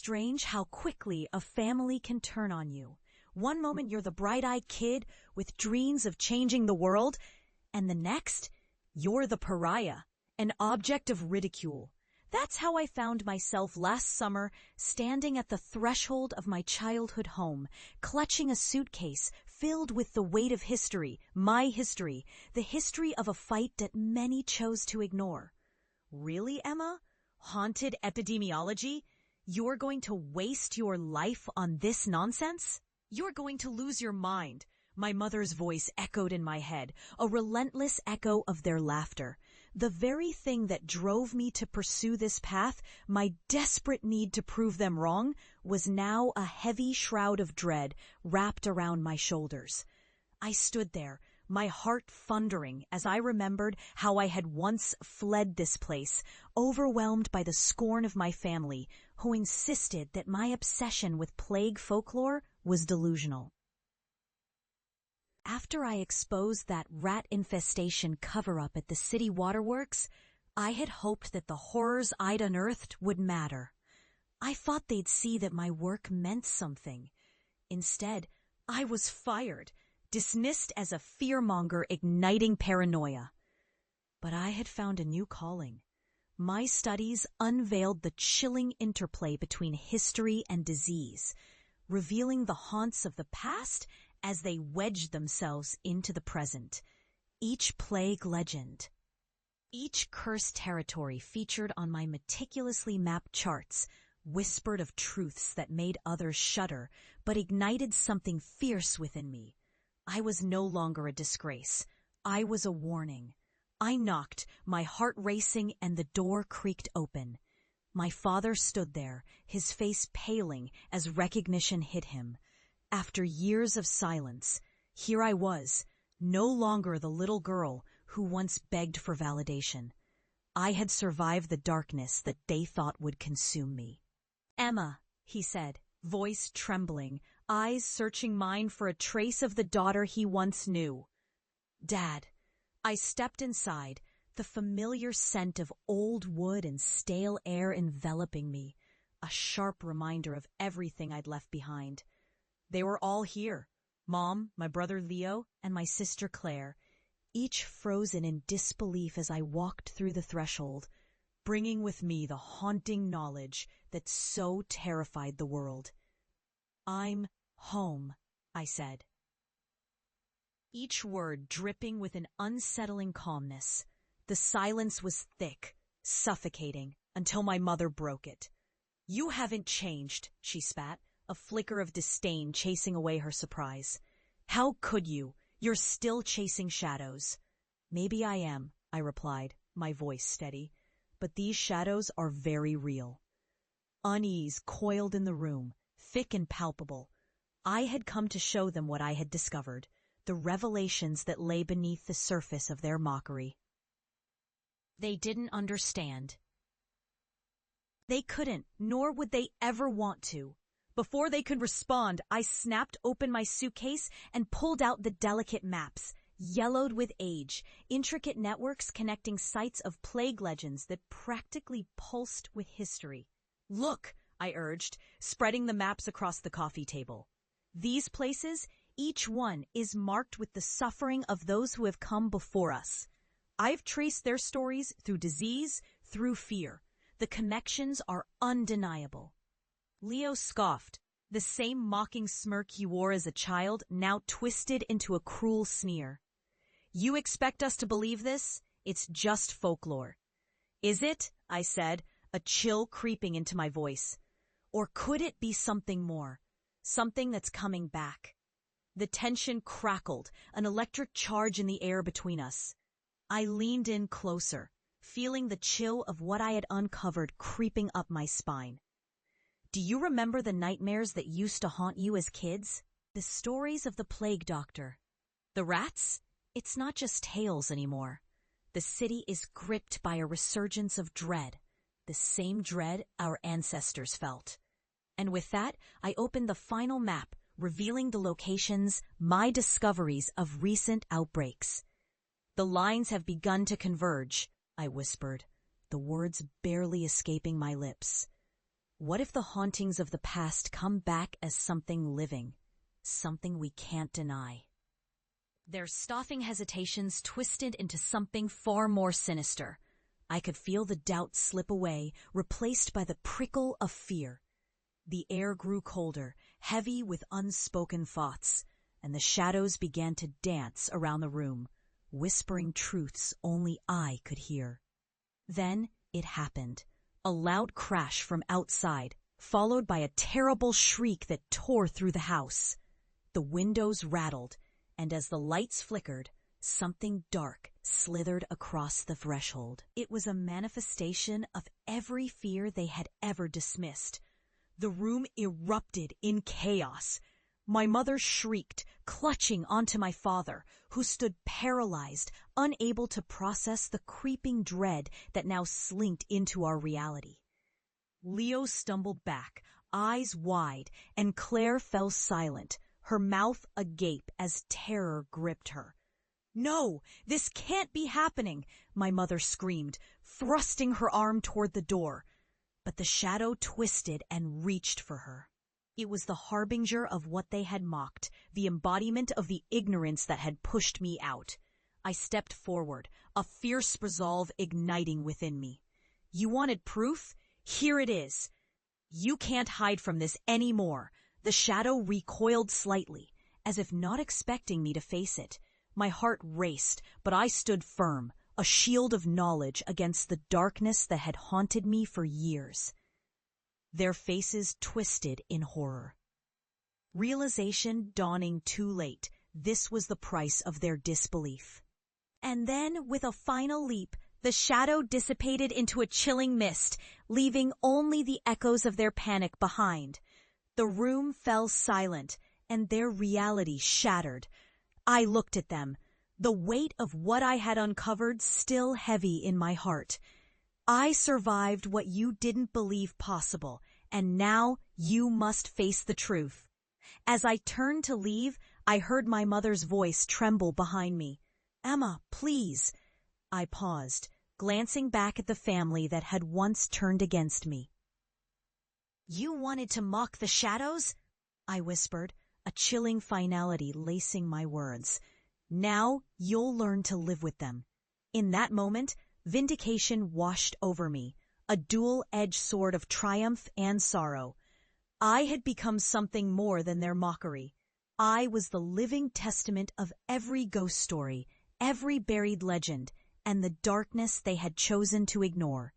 strange how quickly a family can turn on you? One moment you're the bright-eyed kid with dreams of changing the world, and the next, you're the pariah, an object of ridicule. That's how I found myself last summer, standing at the threshold of my childhood home, clutching a suitcase filled with the weight of history, my history, the history of a fight that many chose to ignore. Really, Emma? Haunted epidemiology? You're going to waste your life on this nonsense? You're going to lose your mind. My mother's voice echoed in my head, a relentless echo of their laughter. The very thing that drove me to pursue this path, my desperate need to prove them wrong, was now a heavy shroud of dread wrapped around my shoulders. I stood there, my heart thundering as I remembered how I had once fled this place, overwhelmed by the scorn of my family, who insisted that my obsession with plague folklore was delusional. After I exposed that rat infestation cover-up at the city waterworks, I had hoped that the horrors I'd unearthed would matter. I thought they'd see that my work meant something. Instead, I was fired, dismissed as a fearmonger igniting paranoia. But I had found a new calling. My studies unveiled the chilling interplay between history and disease, revealing the haunts of the past as they wedged themselves into the present. Each plague legend, each cursed territory featured on my meticulously mapped charts, whispered of truths that made others shudder, but ignited something fierce within me. I was no longer a disgrace. I was a warning. I knocked, my heart racing, and the door creaked open. My father stood there, his face paling as recognition hit him. After years of silence, here I was, no longer the little girl who once begged for validation. I had survived the darkness that they thought would consume me. "Emma," he said, voice trembling, eyes searching mine for a trace of the daughter he once knew. "Dad." I stepped inside, the familiar scent of old wood and stale air enveloping me, a sharp reminder of everything I'd left behind. They were all here, Mom, my brother Leo, and my sister Claire, each frozen in disbelief as I walked through the threshold, bringing with me the haunting knowledge that so terrified the world. "I'm home," I said. Each word dripping with an unsettling calmness. The silence was thick, suffocating, until my mother broke it. "You haven't changed," she spat, a flicker of disdain chasing away her surprise. "How could you? You're still chasing shadows." "Maybe I am," I replied, my voice steady, "but these shadows are very real." Unease coiled in the room, thick and palpable. I had come to show them what I had discovered, the revelations that lay beneath the surface of their mockery. They didn't understand. They couldn't, nor would they ever want to. Before they could respond, I snapped open my suitcase and pulled out the delicate maps, yellowed with age, intricate networks connecting sites of plague legends that practically pulsed with history. "Look," I urged, spreading the maps across the coffee table. "These places, each one is marked with the suffering of those who have come before us. I've traced their stories through disease, through fear. The connections are undeniable." Leo scoffed, the same mocking smirk he wore as a child now twisted into a cruel sneer. "You expect us to believe this? It's just folklore." "Is it?" I said, a chill creeping into my voice. "Or could it be something more? Something that's coming back?" The tension crackled, an electric charge in the air between us. I leaned in closer, feeling the chill of what I had uncovered creeping up my spine. "Do you remember the nightmares that used to haunt you as kids? The stories of the plague doctor. The rats? It's not just tales anymore. The city is gripped by a resurgence of dread, the same dread our ancestors felt." And with that, I opened the final map, revealing the locations, my discoveries of recent outbreaks. "The lines have begun to converge," I whispered, the words barely escaping my lips. What if the hauntings of the past come back as something living, something we can't deny? Their stopping hesitations twisted into something far more sinister. I could feel the doubt slip away, replaced by the prickle of fear. The air grew colder, heavy with unspoken thoughts, and the shadows began to dance around the room, whispering truths only I could hear. Then it happened. A loud crash from outside, followed by a terrible shriek that tore through the house. The windows rattled, and as the lights flickered, something dark slithered across the threshold. It was a manifestation of every fear they had ever dismissed. The room erupted in chaos. My mother shrieked, clutching onto my father, who stood paralyzed, unable to process the creeping dread that now slinked into our reality. Leo stumbled back, eyes wide, and Claire fell silent, her mouth agape as terror gripped her. "No, this can't be happening," my mother screamed, thrusting her arm toward the door. But the shadow twisted and reached for her. It was the harbinger of what they had mocked, the embodiment of the ignorance that had pushed me out. I stepped forward, a fierce resolve igniting within me. "You wanted proof? Here it is. You can't hide from this anymore." The shadow recoiled slightly, as if not expecting me to face it. My heart raced, but I stood firm, a shield of knowledge against the darkness that had haunted me for years. Their faces twisted in horror. Realization dawning too late, this was the price of their disbelief. And then, with a final leap, the shadow dissipated into a chilling mist, leaving only the echoes of their panic behind. The room fell silent, and their reality shattered. I looked at them, the weight of what I had uncovered still heavy in my heart. I survived what you didn't believe possible, and now you must face the truth. As I turned to leave, I heard my mother's voice tremble behind me. "Emma, please." I paused, glancing back at the family that had once turned against me. "You wanted to mock the shadows?" I whispered, a chilling finality lacing my words. "Now you'll learn to live with them." In that moment, vindication washed over me, a dual-edged sword of triumph and sorrow. I had become something more than their mockery. I was the living testament of every ghost story, every buried legend, and the darkness they had chosen to ignore.